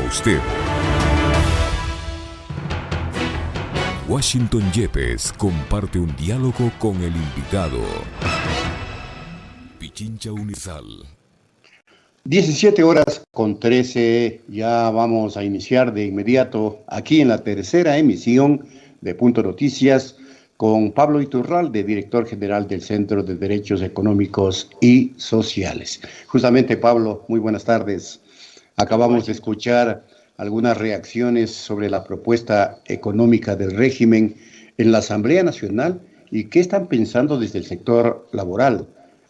usted. Washington Yepes comparte un diálogo con el invitado. Pichincha Unisal. 17:13, ya vamos a iniciar de inmediato aquí en la tercera emisión de Punto Noticias con Pablo Iturralde, director general del Centro de Derechos Económicos y Sociales. Justamente, Pablo, muy buenas tardes. Acabamos de escuchar algunas reacciones sobre la propuesta económica del régimen en la Asamblea Nacional y qué están pensando desde el sector laboral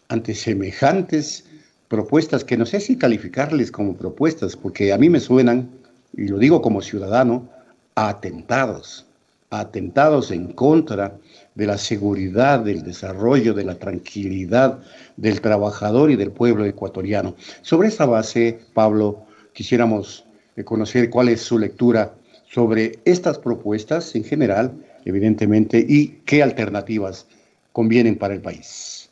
ante semejantes propuestas que no sé si calificarles como propuestas, porque a mí me suenan, y lo digo como ciudadano, a atentados en contra de la seguridad, del desarrollo, de la tranquilidad del trabajador y del pueblo ecuatoriano. Sobre esa base, Pablo, quisiéramos conocer cuál es su lectura sobre estas propuestas en general, evidentemente, y qué alternativas convienen para el país.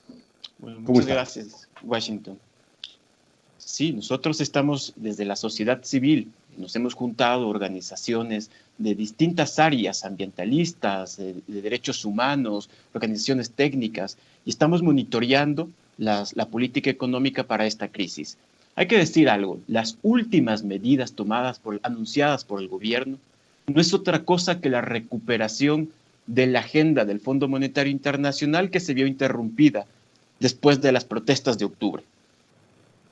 Bueno, muchas gracias, Washington. Sí, nosotros estamos desde la sociedad civil, nos hemos juntado organizaciones de distintas áreas, ambientalistas, de derechos humanos, organizaciones técnicas, y estamos monitoreando la política económica para esta crisis. Hay que decir algo, las últimas medidas anunciadas por el gobierno no es otra cosa que la recuperación de la agenda del Fondo Monetario Internacional que se vio interrumpida después de las protestas de octubre.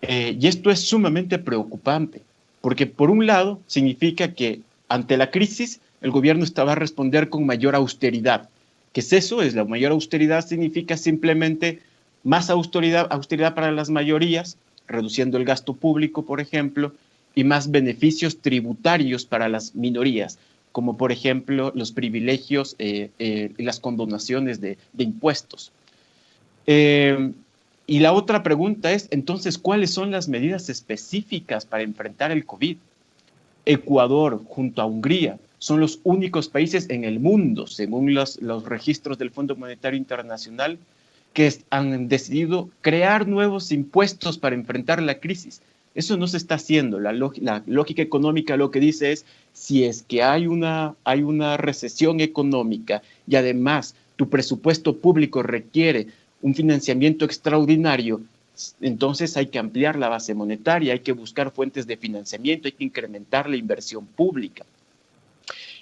Y esto es sumamente preocupante, porque por un lado significa que ante la crisis el gobierno va a responder con mayor austeridad. ¿Qué es eso? La mayor austeridad significa simplemente más austeridad para las mayorías, reduciendo el gasto público, por ejemplo, y más beneficios tributarios para las minorías, como por ejemplo los privilegios y las condonaciones de impuestos. Y la otra pregunta es, entonces, ¿cuáles son las medidas específicas para enfrentar el COVID? Ecuador, junto a Hungría, son los únicos países en el mundo, según los registros del Fondo Monetario Internacional, que han decidido crear nuevos impuestos para enfrentar la crisis. Eso no se está haciendo. La lógica económica lo que dice es, si es que hay una recesión económica y además tu presupuesto público requiere un financiamiento extraordinario, entonces hay que ampliar la base monetaria, hay que buscar fuentes de financiamiento, hay que incrementar la inversión pública.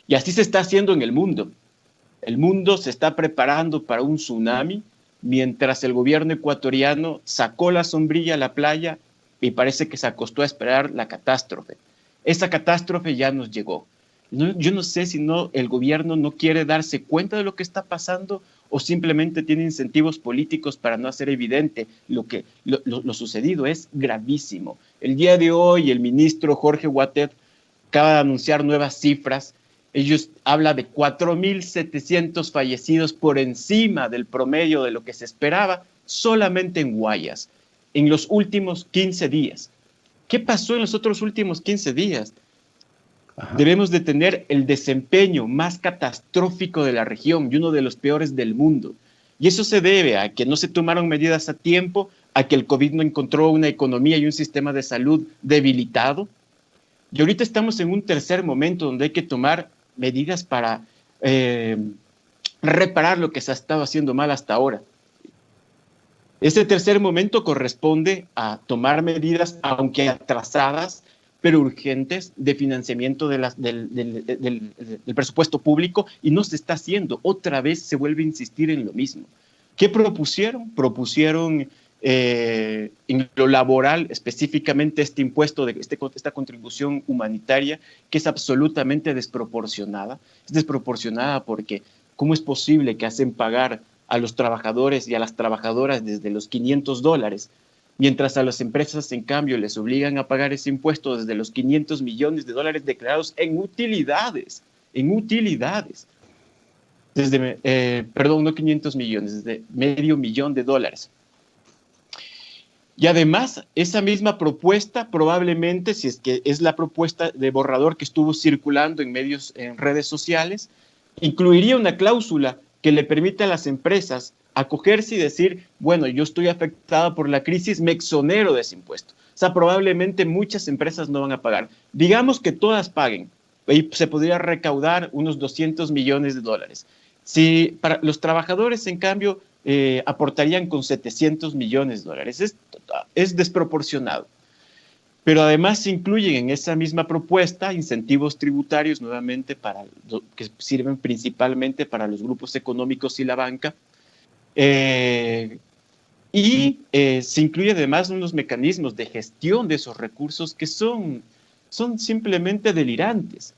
Y así se está haciendo en el mundo. El mundo se está preparando para un tsunami, mientras el gobierno ecuatoriano sacó la sombrilla a la playa y parece que se acostó a esperar la catástrofe. Esa catástrofe ya nos llegó. Yo no sé si el gobierno no quiere darse cuenta de lo que está pasando o simplemente tiene incentivos políticos para no hacer evidente lo sucedido. Es gravísimo. El día de hoy el ministro Jorge Huatet acaba de anunciar nuevas cifras. Ellos hablan de 4.700 fallecidos por encima del promedio de lo que se esperaba solamente en Guayas, en los últimos 15 días. ¿Qué pasó en los otros últimos 15 días? Debemos de tener el desempeño más catastrófico de la región y uno de los peores del mundo. Y eso se debe a que no se tomaron medidas a tiempo, a que el COVID no encontró una economía y un sistema de salud debilitado. Y ahorita estamos en un tercer momento donde hay que tomar medidas para reparar lo que se ha estado haciendo mal hasta ahora. Este tercer momento corresponde a tomar medidas, aunque atrasadas, pero urgentes, de financiamiento del presupuesto público, y no se está haciendo. Otra vez se vuelve a insistir en lo mismo. ¿Qué propusieron? Propusieron en lo laboral, específicamente este impuesto, esta contribución humanitaria, que es absolutamente desproporcionada. Es desproporcionada porque ¿cómo es posible que hacen pagar a los trabajadores y a las trabajadoras desde los $500, mientras a las empresas, en cambio, les obligan a pagar ese impuesto desde los $500 millones declarados en utilidades? Perdón, no 500 millones, desde $500,000. Y además, esa misma propuesta, probablemente, si es que es la propuesta de borrador que estuvo circulando en redes sociales, incluiría una cláusula que le permite a las empresas acogerse y decir, bueno, yo estoy afectada por la crisis, me exonero de ese impuesto. sea, probablemente muchas empresas no van a pagar. Digamos que todas paguen, y se podría recaudar unos 200 millones de dólares. Si para los trabajadores, en cambio, aportarían con 700 millones de dólares. Es desproporcionado. Pero además se incluyen en esa misma propuesta incentivos tributarios, nuevamente, que sirven principalmente para los grupos económicos y la banca. Se incluye además unos mecanismos de gestión de esos recursos que son simplemente delirantes.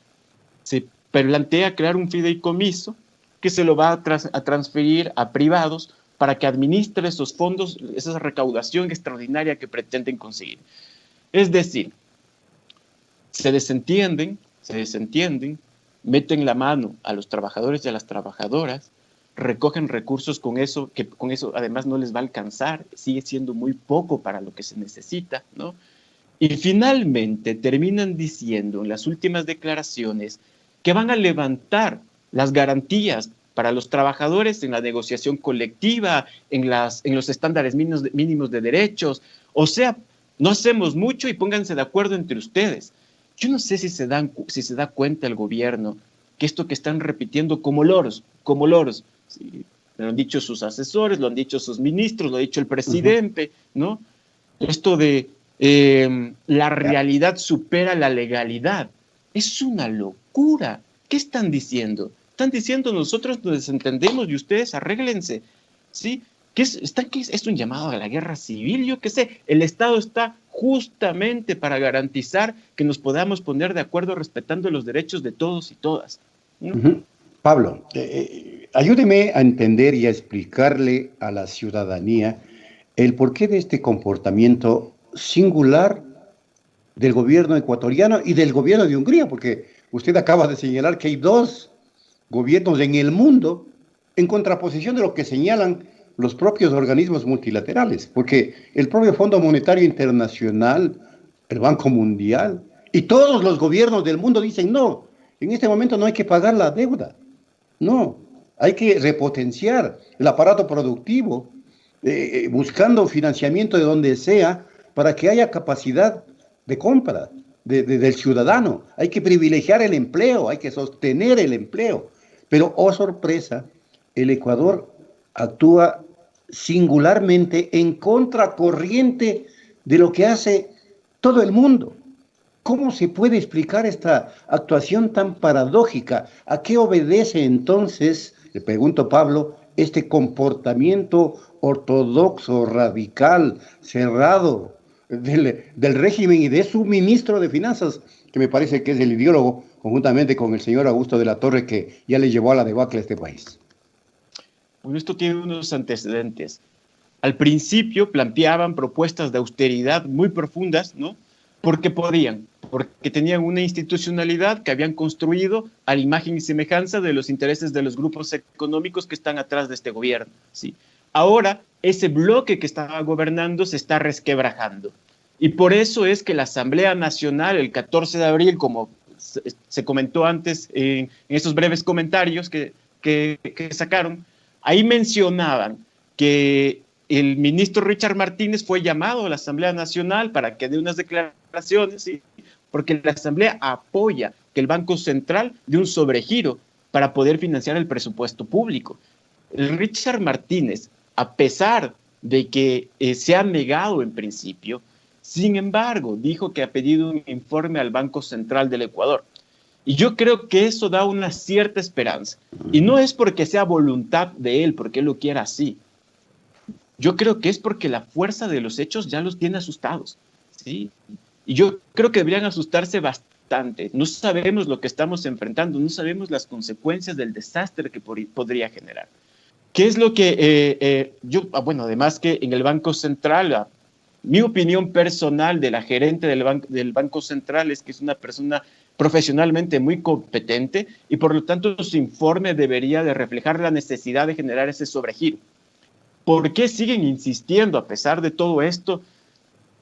Se plantea crear un fideicomiso que se lo va a transferir a privados para que administre esos fondos, esa recaudación extraordinaria que pretenden conseguir. Es decir, se desentienden, meten la mano a los trabajadores y a las trabajadoras, recogen recursos con eso, que con eso además no les va a alcanzar, sigue siendo muy poco para lo que se necesita, ¿no? Y finalmente terminan diciendo en las últimas declaraciones que van a levantar las garantías para los trabajadores en la negociación colectiva, en los estándares mínimos de derechos. O sea, no hacemos mucho y pónganse de acuerdo entre ustedes. Yo no sé si se da cuenta el gobierno que esto que están repitiendo como loros, ¿sí? Lo han dicho sus asesores, lo han dicho sus ministros, lo ha dicho el presidente, ¿no? Esto de la realidad supera la legalidad. Es una locura. ¿Qué están diciendo? Están diciendo nosotros nos desentendemos y ustedes arréglense, ¿sí? ¿Qué es un llamado a la guerra civil? Yo qué sé, el Estado está justamente para garantizar que nos podamos poner de acuerdo respetando los derechos de todos y todas, ¿no? Pablo, ayúdeme a entender y a explicarle a la ciudadanía el porqué de este comportamiento singular del gobierno ecuatoriano y del gobierno de Hungría, porque usted acaba de señalar que hay dos gobiernos en el mundo en contraposición de lo que señalan los propios organismos multilaterales, porque el propio Fondo Monetario Internacional, el Banco Mundial y todos los gobiernos del mundo dicen no, en este momento no hay que pagar la deuda, no, hay que repotenciar el aparato productivo, buscando financiamiento de donde sea para que haya capacidad de compra del ciudadano. Hay que privilegiar el empleo, hay que sostener el empleo. Pero, oh sorpresa, el Ecuador actúa singularmente en contracorriente de lo que hace todo el mundo. ¿Cómo se puede explicar esta actuación tan paradójica? ¿A qué obedece entonces, le pregunto Pablo, este comportamiento ortodoxo, radical, cerrado del régimen y de su ministro de Finanzas, que me parece que es el ideólogo, conjuntamente con el señor Augusto de la Torre, que ya le llevó a la debacle a este país? Bueno, esto tiene unos antecedentes. Al principio planteaban propuestas de austeridad muy profundas, ¿no? Porque tenían una institucionalidad que habían construido a la imagen y semejanza de los intereses de los grupos económicos que están atrás de este gobierno, ¿sí? Ahora, ese bloque que estaba gobernando se está resquebrajando. Y por eso es que la Asamblea Nacional, el 14 de abril, como se comentó antes en estos breves comentarios que sacaron, ahí mencionaban que el ministro Richard Martínez fue llamado a la Asamblea Nacional para que dé unas declaraciones, ¿sí? Porque la Asamblea apoya que el Banco Central dé un sobregiro para poder financiar el presupuesto público. El Richard Martínez, a pesar de que se ha negado en principio, sin embargo, dijo que ha pedido un informe al Banco Central del Ecuador. Y yo creo que eso da una cierta esperanza. Y no es porque sea voluntad de él, porque él lo quiera así. Yo creo que es porque la fuerza de los hechos ya los tiene asustados, ¿sí? Y yo creo que deberían asustarse bastante. No sabemos lo que estamos enfrentando, no sabemos las consecuencias del desastre que podría generar. ¿Qué es lo que bueno, además que en el Banco Central, mi opinión personal de la gerente del Banco Central es que es una persona profesionalmente muy competente y por lo tanto su informe debería de reflejar la necesidad de generar ese sobregiro. ¿Por qué siguen insistiendo a pesar de todo esto?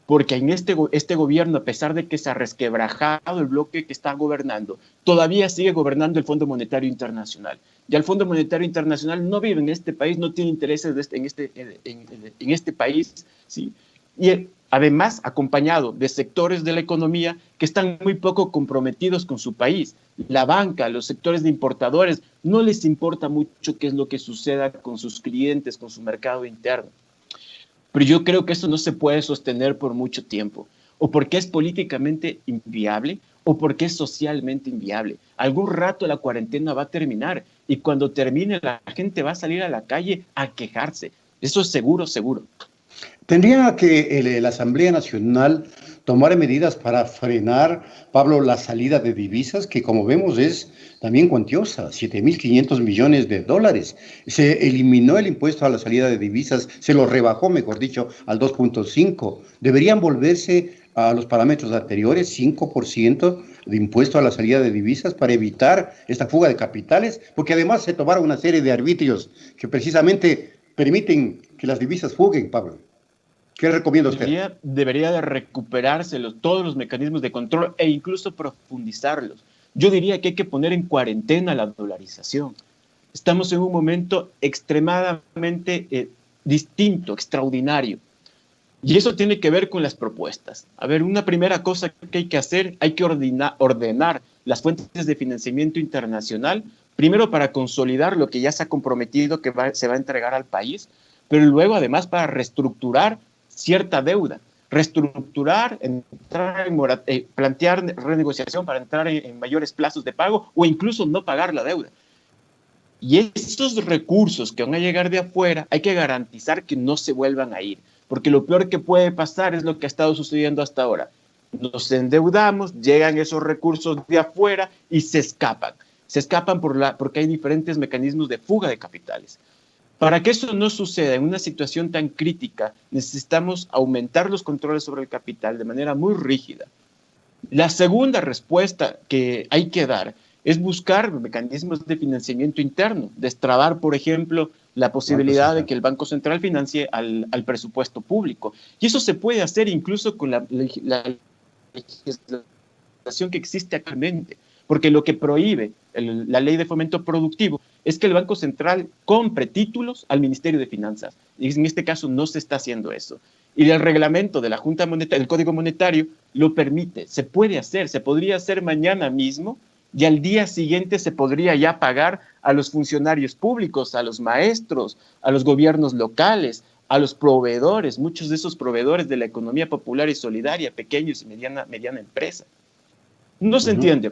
Porque en este gobierno, a pesar de que se ha resquebrajado el bloque que está gobernando, todavía sigue gobernando el Fondo Monetario Internacional. Ya el Fondo Monetario Internacional no vive en este país, no tiene intereses en este país, ¿sí? Y Además, acompañado de sectores de la economía que están muy poco comprometidos con su país. La banca, los sectores de importadores, no les importa mucho qué es lo que suceda con sus clientes, con su mercado interno. Pero yo creo que eso no se puede sostener por mucho tiempo, o porque es políticamente inviable, o porque es socialmente inviable. Algún rato la cuarentena va a terminar, y cuando termine la gente va a salir a la calle a quejarse. Eso es seguro, seguro. Tendría que la Asamblea Nacional tomar medidas para frenar, Pablo, la salida de divisas, que como vemos es también cuantiosa, 7.500 millones de dólares. Se eliminó el impuesto a la salida de divisas, se lo rebajó, mejor dicho, al 2.5. Deberían volverse a los parámetros anteriores, 5% de impuesto a la salida de divisas para evitar esta fuga de capitales, porque además se tomaron una serie de arbitrios que precisamente permiten que las divisas fuguen, Pablo. ¿Qué recomienda usted? Debería de recuperarse todos los mecanismos de control e incluso profundizarlos. Yo diría que hay que poner en cuarentena la dolarización. Estamos en un momento extremadamente distinto, extraordinario. Y eso tiene que ver con las propuestas. A ver, una primera cosa que hay que hacer, hay que ordenar las fuentes de financiamiento internacional, primero para consolidar lo que ya se ha comprometido que se va a entregar al país, pero luego además para reestructurar cierta deuda, reestructurar, plantear renegociación para entrar en mayores plazos de pago o incluso no pagar la deuda. Y esos recursos que van a llegar de afuera hay que garantizar que no se vuelvan a ir, porque lo peor que puede pasar es lo que ha estado sucediendo hasta ahora. Nos endeudamos, llegan esos recursos de afuera y se escapan. Se escapan porque hay diferentes mecanismos de fuga de capitales. Para que eso no suceda en una situación tan crítica, necesitamos aumentar los controles sobre el capital de manera muy rígida. La segunda respuesta que hay que dar es buscar mecanismos de financiamiento interno, destrabar, por ejemplo, la posibilidad de que el Banco Central financie al presupuesto público. Y eso se puede hacer incluso con la legislación que existe actualmente, porque lo que prohíbe la ley de fomento productivo es que el Banco Central compre títulos al Ministerio de Finanzas. Y en este caso no se está haciendo eso. Y el reglamento de la Junta Monetaria, el Código Monetario, lo permite. Se puede hacer, se podría hacer mañana mismo y al día siguiente se podría ya pagar a los funcionarios públicos, a los maestros, a los gobiernos locales, a los proveedores, muchos de esos proveedores de la economía popular y solidaria, pequeños y mediana empresa. No se entiende.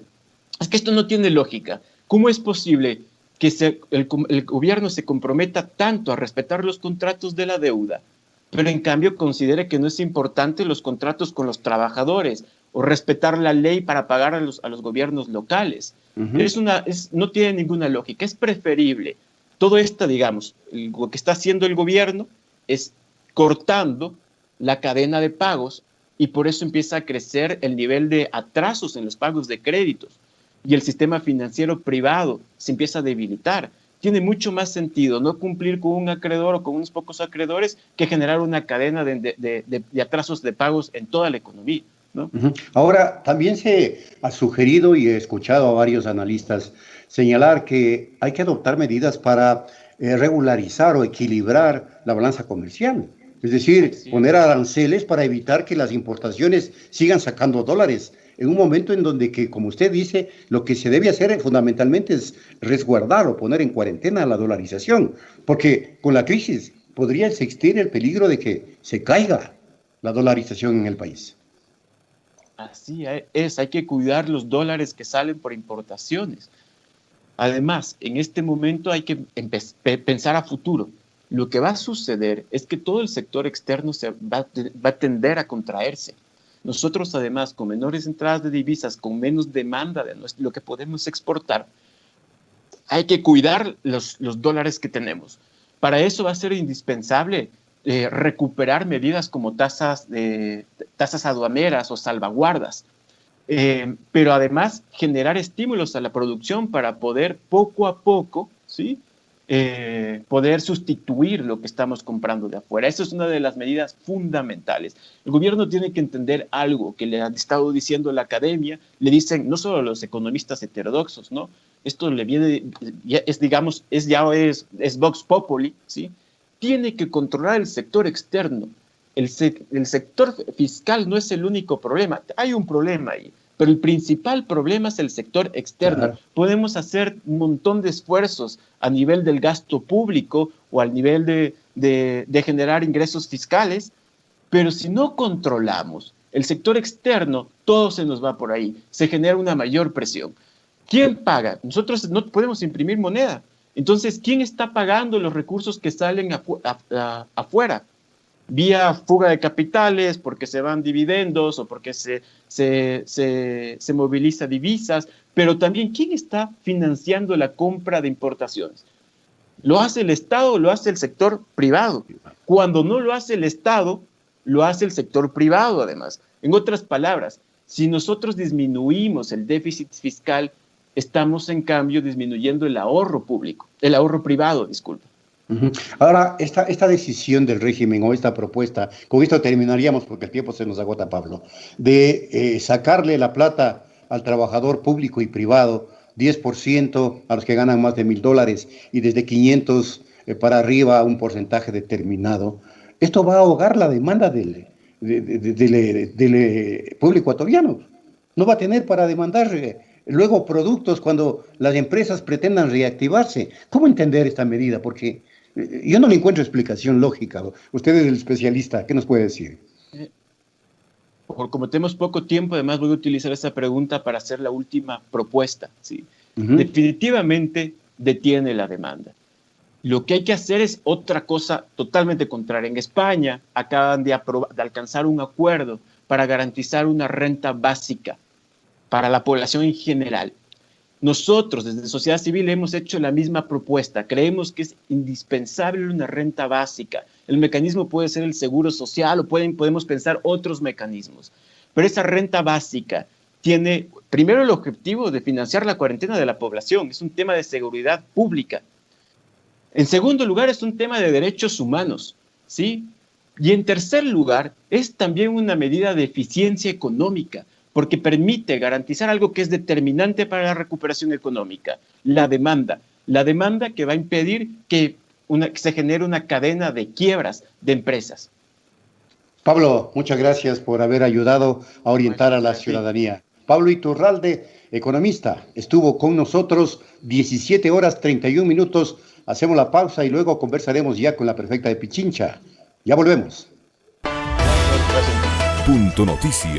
Es que esto no tiene lógica. ¿Cómo es posible que el gobierno se comprometa tanto a respetar los contratos de la deuda, pero en cambio considere que no es importante los contratos con los trabajadores o respetar la ley para pagar a los gobiernos locales? No tiene ninguna lógica. Es preferible todo esto, digamos, lo que está haciendo el gobierno es cortando la cadena de pagos y por eso empieza a crecer el nivel de atrasos en los pagos de créditos y el sistema financiero privado se empieza a debilitar. Tiene mucho más sentido no cumplir con un acreedor o con unos pocos acreedores que generar una cadena de atrasos de pagos en toda la economía, ¿no? Ahora, también se ha sugerido y he escuchado a varios analistas señalar que hay que adoptar medidas para regularizar o equilibrar la balanza comercial. Es decir, poner aranceles para evitar que las importaciones sigan sacando dólares en un momento en donde, que, como usted dice, lo que se debe hacer fundamentalmente es resguardar o poner en cuarentena la dolarización, porque con la crisis podría existir el peligro de que se caiga la dolarización en el país. Así es, hay que cuidar los dólares que salen por importaciones. Además, en este momento hay que pensar a futuro. Lo que va a suceder es que todo el sector externo va a tender a contraerse. Nosotros, además, con menores entradas de divisas, con menos demanda de lo que podemos exportar, hay que cuidar los dólares que tenemos. Para eso va a ser indispensable recuperar medidas como tasas aduaneras o salvaguardas, pero además generar estímulos a la producción para poder poco a poco, ¿sí?, poder sustituir lo que estamos comprando de afuera. Eso es una de las medidas fundamentales. El gobierno tiene que entender algo que le han estado diciendo la academia, le dicen no solo los economistas heterodoxos, ¿no? Esto le viene, es Vox Populi, ¿sí? Tiene que controlar el sector externo. el sector fiscal no es el único problema. Hay un problema ahí, pero el principal problema es el sector externo. Claro. Podemos hacer un montón de esfuerzos a nivel del gasto público o al nivel de generar ingresos fiscales, pero si no controlamos el sector externo, todo se nos va por ahí. Se genera una mayor presión. ¿Quién paga? Nosotros no podemos imprimir moneda. Entonces, ¿quién está pagando los recursos que salen afuera? Vía fuga de capitales, porque se van dividendos o porque se moviliza divisas, pero también ¿quién está financiando la compra de importaciones? ¿Lo hace el Estado o lo hace el sector privado? Cuando no lo hace el Estado, lo hace el sector privado además. En otras palabras, si nosotros disminuimos el déficit fiscal, estamos en cambio disminuyendo el ahorro público, el ahorro privado, disculpa. Ahora, esta decisión del régimen o esta propuesta, con esto terminaríamos porque el tiempo se nos agota, Pablo, de sacarle la plata al trabajador público y privado, 10% a los que ganan más de $1,000 y desde 500 para arriba un porcentaje determinado. Esto va a ahogar la demanda del pueblo ecuatoriano. No va a tener para demandar luego productos cuando las empresas pretendan reactivarse. ¿Cómo entender esta medida? Porque yo no le encuentro explicación lógica. Usted es el especialista, ¿qué nos puede decir? Como tenemos poco tiempo, además voy a utilizar esa pregunta para hacer la última propuesta. ¿Sí? Definitivamente detiene la demanda. Lo que hay que hacer es otra cosa totalmente contraria. En España acaban de alcanzar un acuerdo para garantizar una renta básica para la población en general. Nosotros, desde Sociedad Civil, hemos hecho la misma propuesta. Creemos que es indispensable una renta básica. El mecanismo puede ser el seguro social o podemos pensar otros mecanismos. Pero esa renta básica tiene, primero, el objetivo de financiar la cuarentena de la población. Es un tema de seguridad pública. En segundo lugar, es un tema de derechos humanos, ¿sí? Y en tercer lugar, es también una medida de eficiencia económica, porque permite garantizar algo que es determinante para la recuperación económica, la demanda que va a impedir que se genere una cadena de quiebras de empresas. Pablo, muchas gracias por haber ayudado a orientar a la ciudadanía. Pablo Iturralde, economista, estuvo con nosotros 17 horas 31 minutos. Hacemos la pausa y luego conversaremos ya con la prefecta de Pichincha. Ya volvemos. Punto Noticias.